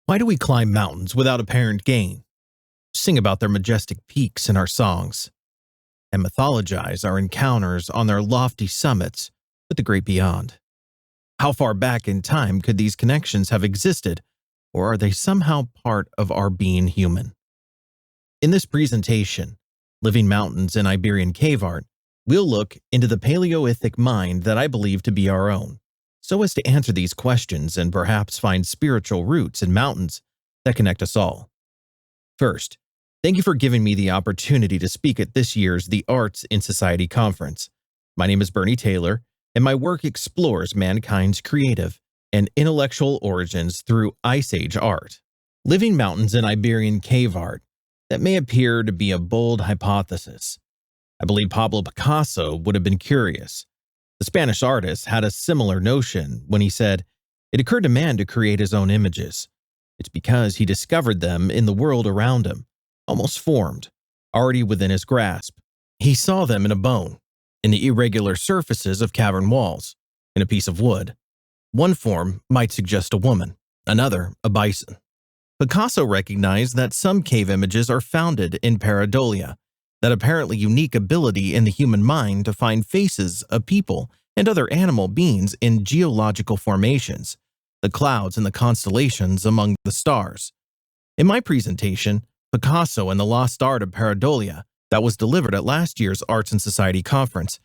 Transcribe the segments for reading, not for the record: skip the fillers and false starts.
Why do we climb mountains without apparent gain, sing about their majestic peaks in our songs, and mythologize our encounters on their lofty summits with the great beyond? How far back in time could these connections have existed, or are they somehow part of our being human? In this presentation, Living Mountains in Iberian Cave Art, we'll look into the Paleolithic mind that I believe to be our own, so as to answer these questions and perhaps find spiritual roots in mountains that connect us all. First, thank you for giving me the opportunity to speak at this year's The Arts in Society conference. My name is Bernie Taylor, and my work explores mankind's creative and intellectual origins through Ice Age art. Living Mountains in Iberian Cave Art, that may appear to be a bold hypothesis. I believe Pablo Picasso would have been curious. The Spanish artist had a similar notion when he said, "It occurred to man to create his own images. It's because he discovered them in the world around him, almost formed, already within his grasp. He saw them in a bone, in the irregular surfaces of cavern walls, in a piece of wood. One form might suggest a woman, another a bison." Picasso recognized that some cave images are founded in pareidolia, that apparently unique ability in the human mind to find faces of people and other animal beings in geological formations, the clouds and the constellations among the stars. In my presentation, Picasso and the Lost Art of Pareidolia, that was delivered at last year's Arts and Society conference,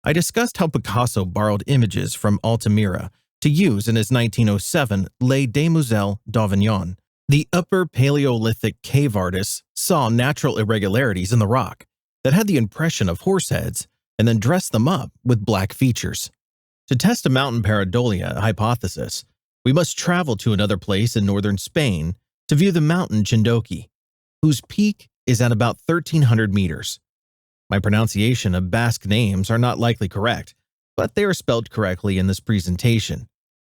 I discussed how Picasso borrowed images from Altamira to use in his 1907 Les Demoiselles d'Avignon. The Upper Paleolithic cave artists saw natural irregularities in the rock that had the impression of horse heads and then dressed them up with black features. To test a mountain pareidolia hypothesis, we must travel to another place in northern Spain to view the mountain Txindoki, whose peak is at about 1,300 meters. My pronunciation of Basque names are not likely correct, but they are spelled correctly in this presentation.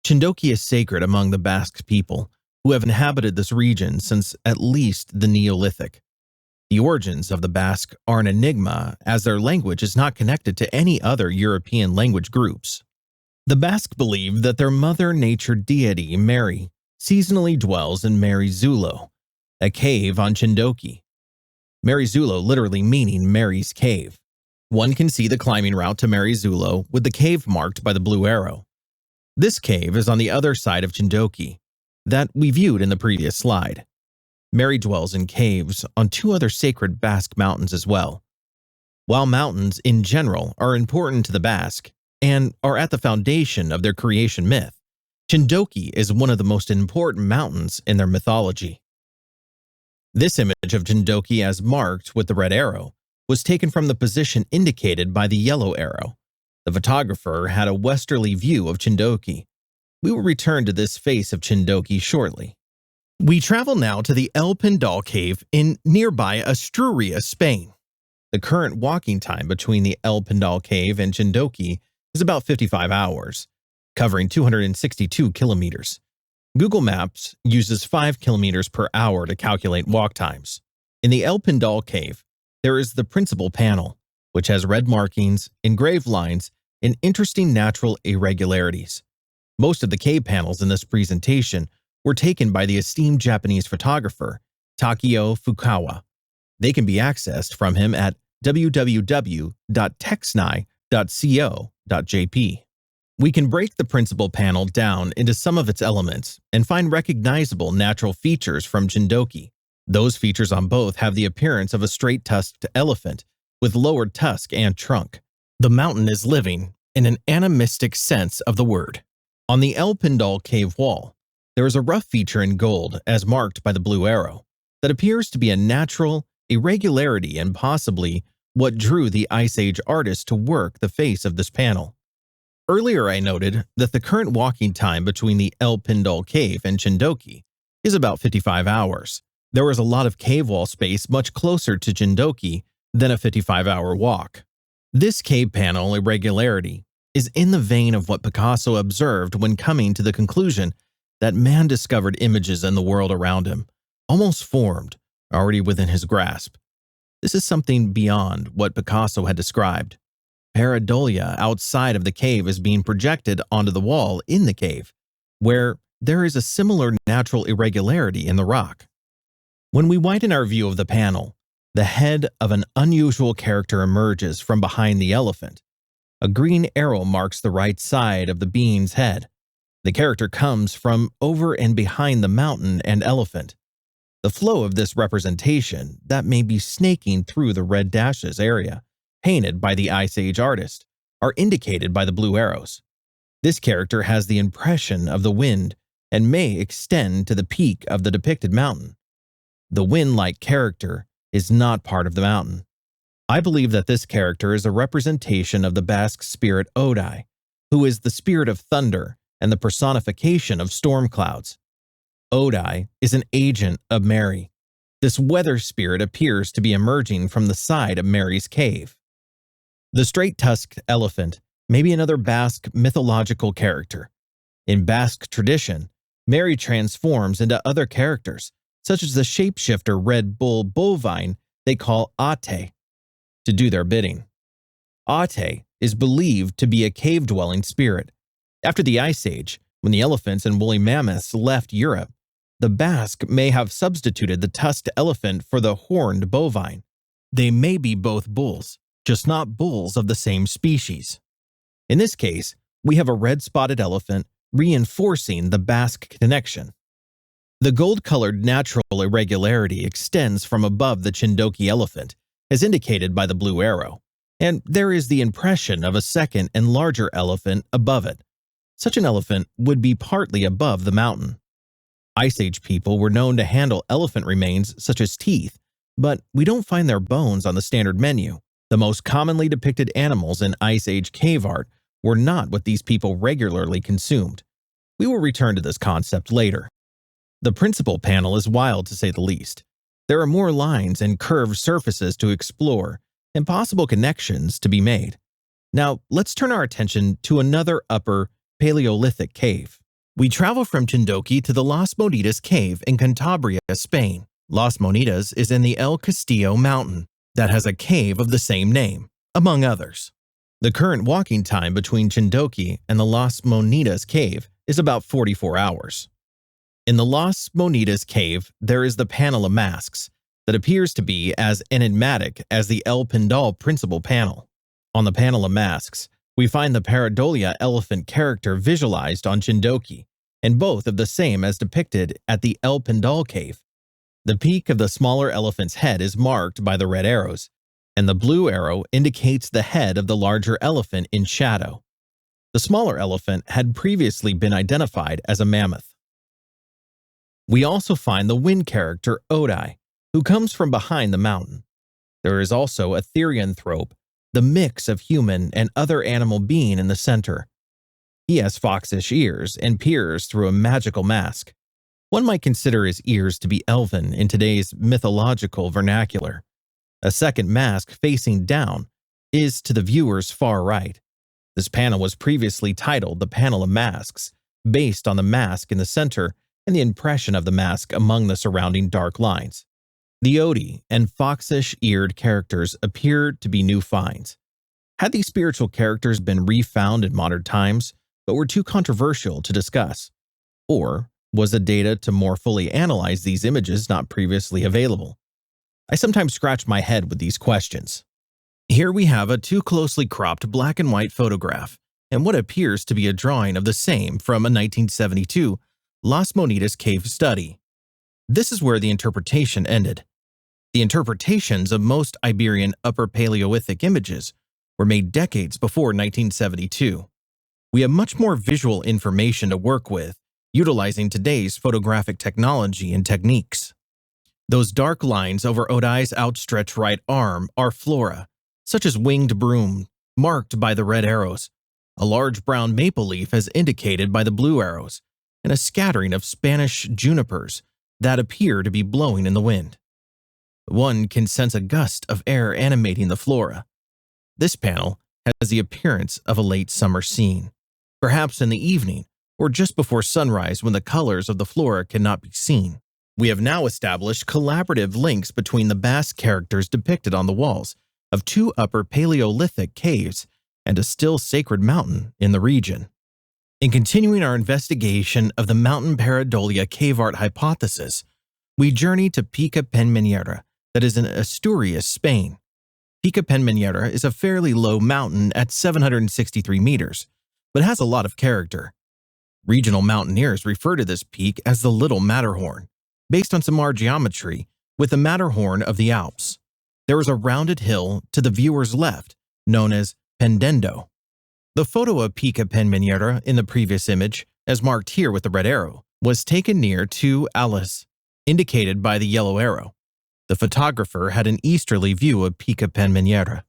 Txindoki is sacred among the Basque people, who have inhabited this region since at least the Neolithic. The origins of the Basque are an enigma, as their language is not connected to any other European language groups. The Basque believe that their mother nature deity, Mary, seasonally dwells in Marizulo, a cave on Txindoki. Marizulo literally meaning Mary's cave. One can see the climbing route to Marizulo with the cave marked by the blue arrow. This cave is on the other side of Txindoki, that we viewed in the previous slide. Mary dwells in caves on two other sacred Basque mountains as well. While mountains in general are important to the Basque and are at the foundation of their creation myth, Txindoki is one of the most important mountains in their mythology. This image of Txindoki as marked with the red arrow was taken from the position indicated by the yellow arrow. The photographer had a westerly view of Txindoki. We will return to this face of Txindoki shortly. We travel now to the Pindal Cave in nearby Asturias, Spain. The current walking time between the Pindal Cave and Txindoki is about 55 hours, covering 262 kilometers. Google Maps uses 5 kilometers per hour to calculate walk times. In the Pindal Cave, there is the principal panel, which has red markings, engraved lines, and interesting natural irregularities. Most of the cave panels in this presentation were taken by the esteemed Japanese photographer Takeo Fukawa. They can be accessed from him at www.texnai.co.jp. We can break the principal panel down into some of its elements and find recognizable natural features from Txindoki. Those features on both have the appearance of a straight-tusked elephant with lowered tusk and trunk. The mountain is living in an animistic sense of the word. On the Pindal Cave wall, there is a rough feature in gold as marked by the blue arrow that appears to be a natural irregularity and possibly what drew the Ice Age artist to work the face of this panel. Earlier I noted that the current walking time between the Pindal Cave and Txindoki is about 55 hours. There is a lot of cave wall space much closer to Txindoki than a 55-hour walk. This cave panel irregularity is in the vein of what Picasso observed when coming to the conclusion that man discovered images in the world around him, almost formed, already within his grasp. This is something beyond what Picasso had described. Pareidolia outside of the cave is being projected onto the wall in the cave, where there is a similar natural irregularity in the rock. When we widen our view of the panel, the head of an unusual character emerges from behind the elephant. A green arrow marks the right side of the being's head. The character comes from over and behind the mountain and elephant. The flow of this representation that may be snaking through the red dashes area, painted by the Ice Age artist, are indicated by the blue arrows. This character has the impression of the wind and may extend to the peak of the depicted mountain. The wind-like character is not part of the mountain. I believe that this character is a representation of the Basque spirit Odei, who is the spirit of thunder and the personification of storm clouds. Odei is an agent of Mary. This weather spirit appears to be emerging from the side of Mary's cave. The straight-tusked elephant may be another Basque mythological character. In Basque tradition, Mary transforms into other characters, such as the shapeshifter red bull bovine they call Aaxte, to do their bidding. Aaxte is believed to be a cave-dwelling spirit. After the Ice Age, when the elephants and woolly mammoths left Europe, the Basque may have substituted the tusked elephant for the horned bovine. They may be both bulls, just not bulls of the same species. In this case, we have a red-spotted elephant reinforcing the Basque connection. The gold-colored natural irregularity extends from above the Txindoki elephant, as indicated by the blue arrow, and there is the impression of a second and larger elephant above it. Such an elephant would be partly above the mountain. Ice Age people were known to handle elephant remains such as teeth, but we don't find their bones on the standard menu. The most commonly depicted animals in Ice Age cave art were not what these people regularly consumed. We will return to this concept later. The principal panel is wild to say the least. There are more lines and curved surfaces to explore and possible connections to be made. Now, let's turn our attention to another Upper Paleolithic cave. We travel from Txindoki to the Las Monedas Cave in Cantabria, Spain. Las Monedas is in the El Castillo mountain that has a cave of the same name, among others. The current walking time between Txindoki and the Las Monedas Cave is about 44 hours. In the Las Monedas Cave, there is the panel of masks that appears to be as enigmatic as the El Pindal principal panel. On the panel of masks, we find the pareidolia elephant character visualized on Txindoki, and both of the same as depicted at the El Pindal Cave. The peak of the smaller elephant's head is marked by the red arrows, and the blue arrow indicates the head of the larger elephant in shadow. The smaller elephant had previously been identified as a mammoth. We also find the wind character Odei, who comes from behind the mountain. There is also a therianthrope, the mix of human and other animal being in the center. He has foxish ears and peers through a magical mask. One might consider his ears to be elven in today's mythological vernacular. A second mask facing down is to the viewer's far right. This panel was previously titled the Panel of Masks, based on the mask in the center and the impression of the mask among the surrounding dark lines. The Odei and foxish-eared characters appear to be new finds. Had these spiritual characters been refound in modern times, but were too controversial to discuss? Or was the data to more fully analyze these images not previously available? I sometimes scratch my head with these questions. Here we have a too closely cropped black and white photograph and what appears to be a drawing of the same from a 1972 Las Monedas Cave study. This is where the interpretation ended. The interpretations of most Iberian Upper Paleolithic images were made decades before 1972. We have much more visual information to work with, utilizing today's photographic technology and techniques. Those dark lines over Odei's outstretched right arm are flora, such as winged broom, marked by the red arrows, a large brown maple leaf as indicated by the blue arrows, and a scattering of Spanish junipers that appear to be blowing in the wind. One can sense a gust of air animating the flora. This panel has the appearance of a late summer scene, perhaps in the evening or just before sunrise when the colors of the flora cannot be seen. We have now established collaborative links between the Basque characters depicted on the walls of two Upper Paleolithic caves and a still sacred mountain in the region. In continuing our investigation of the mountain pareidolia cave art hypothesis, we journey to Pica Peñamellera, that is in Asturias, Spain. Pica Peñamellera is a fairly low mountain at 763 meters, but has a lot of character. Regional mountaineers refer to this peak as the Little Matterhorn, based on some geometry with the Matterhorn of the Alps. There is a rounded hill to the viewer's left, known as Pendendo. The photo of Pica Peñamellera in the previous image, as marked here with the red arrow, was taken near to Alice, indicated by the yellow arrow. The photographer had an easterly view of Pica Peñamellera.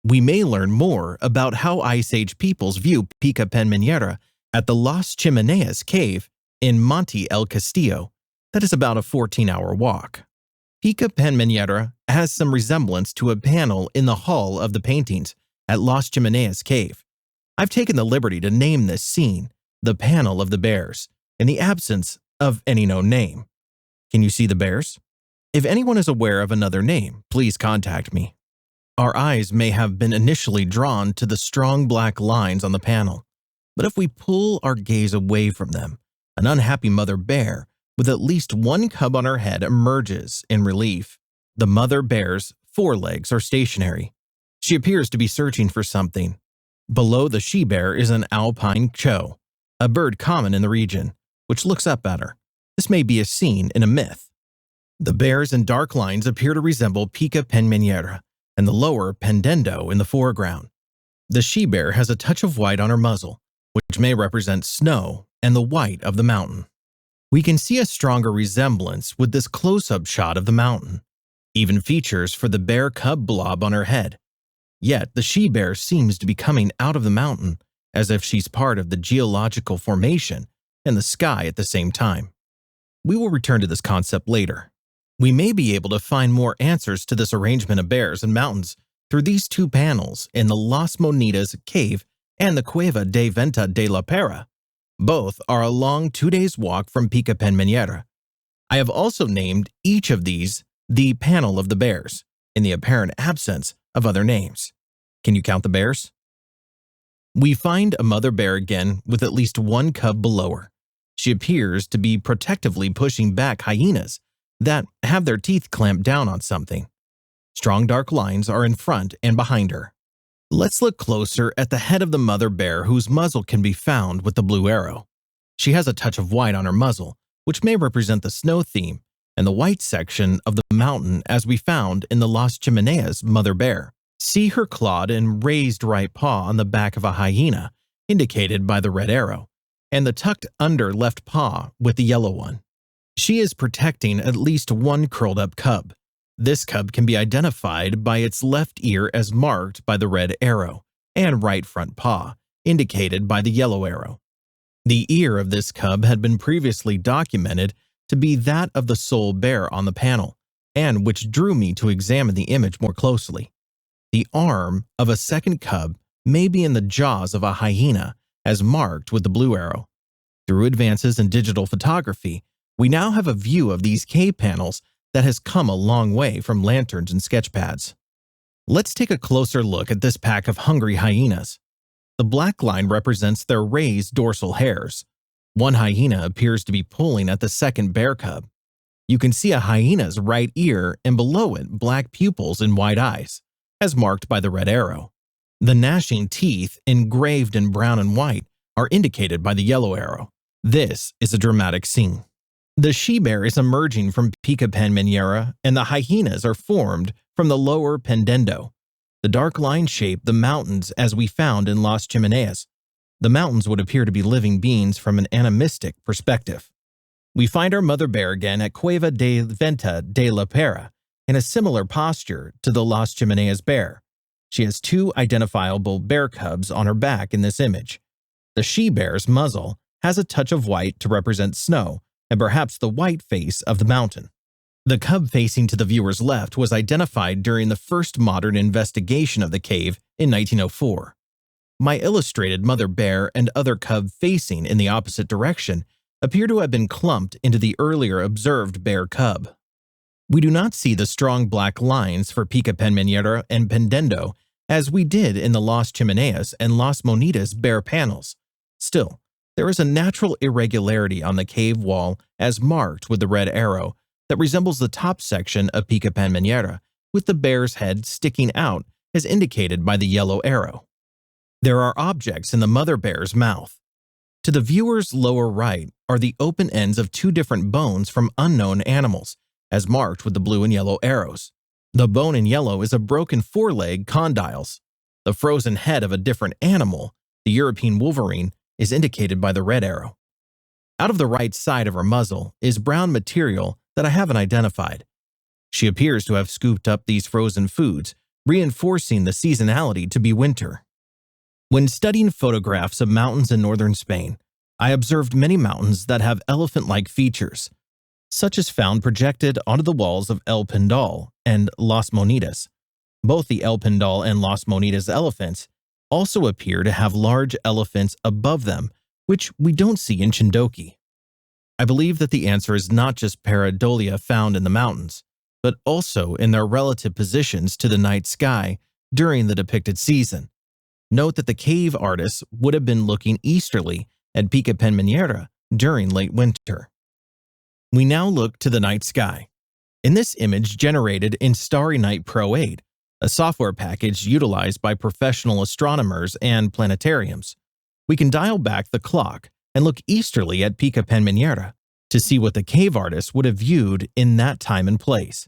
We may learn more about how Ice Age peoples view Pica Peñamellera at the Las Chimeneas Cave in Monte el Castillo. That is about a 14-hour walk. Pica Peñamellera has some resemblance to a panel in the hall of the paintings at Las Chimeneas Cave. I've taken the liberty to name this scene the Panel of the Bears, in the absence of any known name. Can you see the bears? If anyone is aware of another name, please contact me. Our eyes may have been initially drawn to the strong black lines on the panel, but if we pull our gaze away from them, an unhappy mother bear with at least one cub on her head emerges in relief. The mother bear's forelegs are stationary. She appears to be searching for something. Below the she-bear is an alpine chow, a bird common in the region, which looks up at her. This may be a scene in a myth. The bears and dark lines appear to resemble Pica Peñamellera and the lower Pendendo in the foreground. The she-bear has a touch of white on her muzzle, which may represent snow and the white of the mountain. We can see a stronger resemblance with this close-up shot of the mountain, even features for the bear cub blob on her head. Yet the she-bear seems to be coming out of the mountain as if she's part of the geological formation and the sky at the same time. We will return to this concept later. We may be able to find more answers to this arrangement of bears and mountains through these two panels in the Las Monedas Cave and the Cueva de Venta de la Perra. Both are a long 2 days walk from Pica Peñamellera. I have also named each of these the Panel of the Bears, in the apparent absence of other names. Can you count the bears? We find a mother bear again with at least one cub below her. She appears to be protectively pushing back hyenas that have their teeth clamped down on something. Strong dark lines are in front and behind her. Let's look closer at the head of the mother bear whose muzzle can be found with the blue arrow. She has a touch of white on her muzzle, which may represent the snow theme and the white section of the mountain as we found in the Las Chimeneas mother bear. See her clawed and raised right paw on the back of a hyena, indicated by the red arrow, and the tucked under left paw with the yellow one. She is protecting at least one curled up cub. This cub can be identified by its left ear as marked by the red arrow, and right front paw, indicated by the yellow arrow. The ear of this cub had been previously documented to be that of the sole bear on the panel, and which drew me to examine the image more closely. The arm of a second cub may be in the jaws of a hyena, as marked with the blue arrow. Through advances in digital photography, we now have a view of these cave panels that has come a long way from lanterns and sketchpads. Let's take a closer look at this pack of hungry hyenas. The black line represents their raised dorsal hairs. One hyena appears to be pulling at the second bear cub. You can see a hyena's right ear and below it black pupils and white eyes, as marked by the red arrow. The gnashing teeth, engraved in brown and white, are indicated by the yellow arrow. This is a dramatic scene. The she-bear is emerging from Pica Peñamellera and the hyenas are formed from the lower Pendendo. The dark lines shape the mountains as we found in Las Chimeneas. The mountains would appear to be living beings from an animistic perspective. We find our mother bear again at Cueva de Venta de la Perra in a similar posture to the Las Chimeneas bear. She has two identifiable bear cubs on her back in this image. The she-bear's muzzle has a touch of white to represent snow and perhaps the white face of the mountain. The cub facing to the viewer's left was identified during the first modern investigation of the cave in 1904. My illustrated mother bear and other cub facing in the opposite direction appear to have been clumped into the earlier observed bear cub. We do not see the strong black lines for Pica Peñamellera and Pendendo as we did in the Las Chimeneas and Las Monedas bear panels. Still, there is a natural irregularity on the cave wall as marked with the red arrow that resembles the top section of Pica Peñamellera, with the bear's head sticking out as indicated by the yellow arrow. There are objects in the mother bear's mouth. To the viewer's lower right are the open ends of two different bones from unknown animals, as marked with the blue and yellow arrows. The bone in yellow is a broken foreleg condyles. The frozen head of a different animal, the European wolverine, is indicated by the red arrow. Out of the right side of her muzzle is brown material that I haven't identified. She appears to have scooped up these frozen foods, reinforcing the seasonality to be winter. When studying photographs of mountains in northern Spain, I observed many mountains that have elephant-like features, such as found projected onto the walls of El Pindal and Las Monedas. Both the El Pindal and Las Monedas elephants also appear to have large elephants above them, which we don't see in Txindoki. I believe that the answer is not just pareidolia found in the mountains, but also in their relative positions to the night sky during the depicted season. Note that the cave artists would have been looking easterly at Pica Peñamellera during late winter. We now look to the night sky. In this image generated in Starry Night Pro 8, a software package utilized by professional astronomers and planetariums, we can dial back the clock and look easterly at Pica Peñamellera to see what the cave artists would have viewed in that time and place.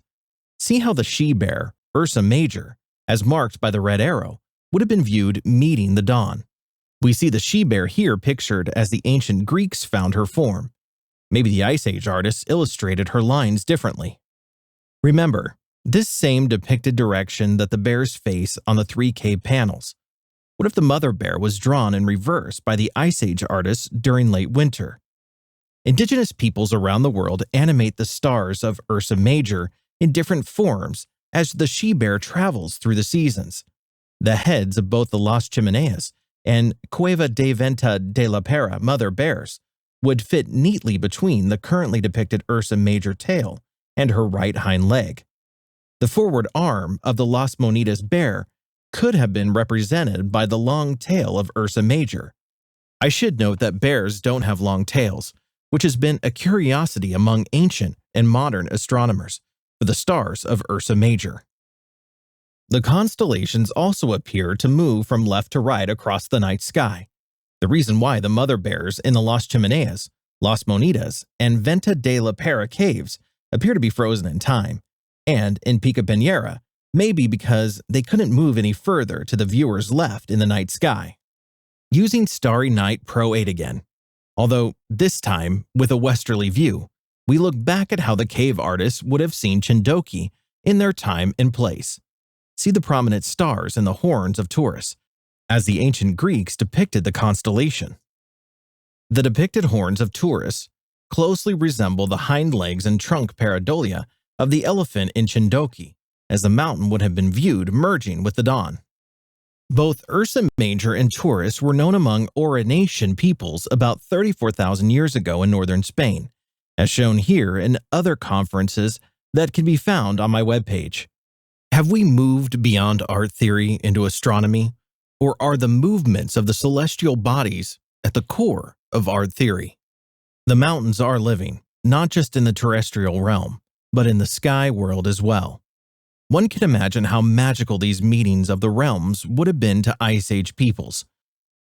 See how the she-bear, Ursa Major, as marked by the red arrow, would have been viewed meeting the dawn. We see the she-bear here pictured as the ancient Greeks found her form. Maybe the Ice Age artists illustrated her lines differently. Remember, this same depicted direction that the bears face on the three cave panels. What if the mother bear was drawn in reverse by the Ice Age artists during late winter? Indigenous peoples around the world animate the stars of Ursa Major in different forms as the she-bear travels through the seasons. The heads of both the Las Chimeneas and Cueva de Venta de la Perra mother bears would fit neatly between the currently depicted Ursa Major tail and her right hind leg. The forward arm of the Las Monedas bear could have been represented by the long tail of Ursa Major. I should note that bears don't have long tails, which has been a curiosity among ancient and modern astronomers for the stars of Ursa Major. The constellations also appear to move from left to right across the night sky. The reason why the mother bears in the Las Chimeneas, Las Monedas, and Venta de la Perra caves appear to be frozen in time, and in Pica Peñamellera may be because they couldn't move any further to the viewer's left in the night sky. Using Starry Night Pro 8 again, although this time with a westerly view, we look back at how the cave artists would have seen Txindoki in their time and place. See the prominent stars and the horns of Taurus, as the ancient Greeks depicted the constellation. The depicted horns of Taurus closely resemble the hind legs and trunk pareidolia of the elephant in Txindoki, as the mountain would have been viewed merging with the dawn. Both Ursa Major and Taurus were known among Aurignacian peoples about 34,000 years ago in northern Spain, as shown here in other conferences that can be found on my webpage. Have we moved beyond art theory into astronomy, or are the movements of the celestial bodies at the core of art theory? The mountains are living, not just in the terrestrial realm, but in the sky world as well. One can imagine how magical these meetings of the realms would have been to Ice Age peoples.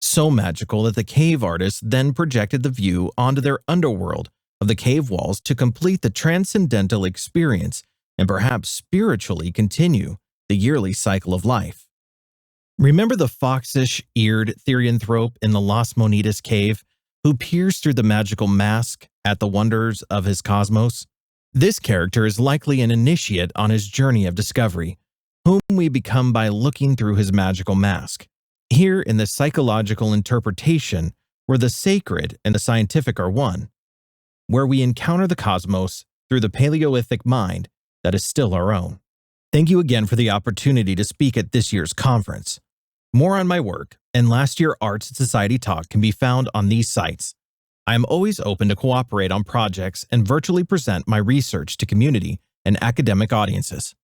So magical that the cave artists then projected the view onto their underworld of the cave walls to complete the transcendental experience and perhaps spiritually continue the yearly cycle of life. Remember the foxish-eared therianthrope in the Las Monedas Cave who peers through the magical mask at the wonders of his cosmos? This character is likely an initiate on his journey of discovery, whom we become by looking through his magical mask. Here in the psychological interpretation, where the sacred and the scientific are one, where we encounter the cosmos through the Paleolithic mind that is still our own. Thank you again for the opportunity to speak at this year's conference. More on my work and last year Arts and Society talk can be found on these sites. I am always open to cooperate on projects and virtually present my research to community and academic audiences.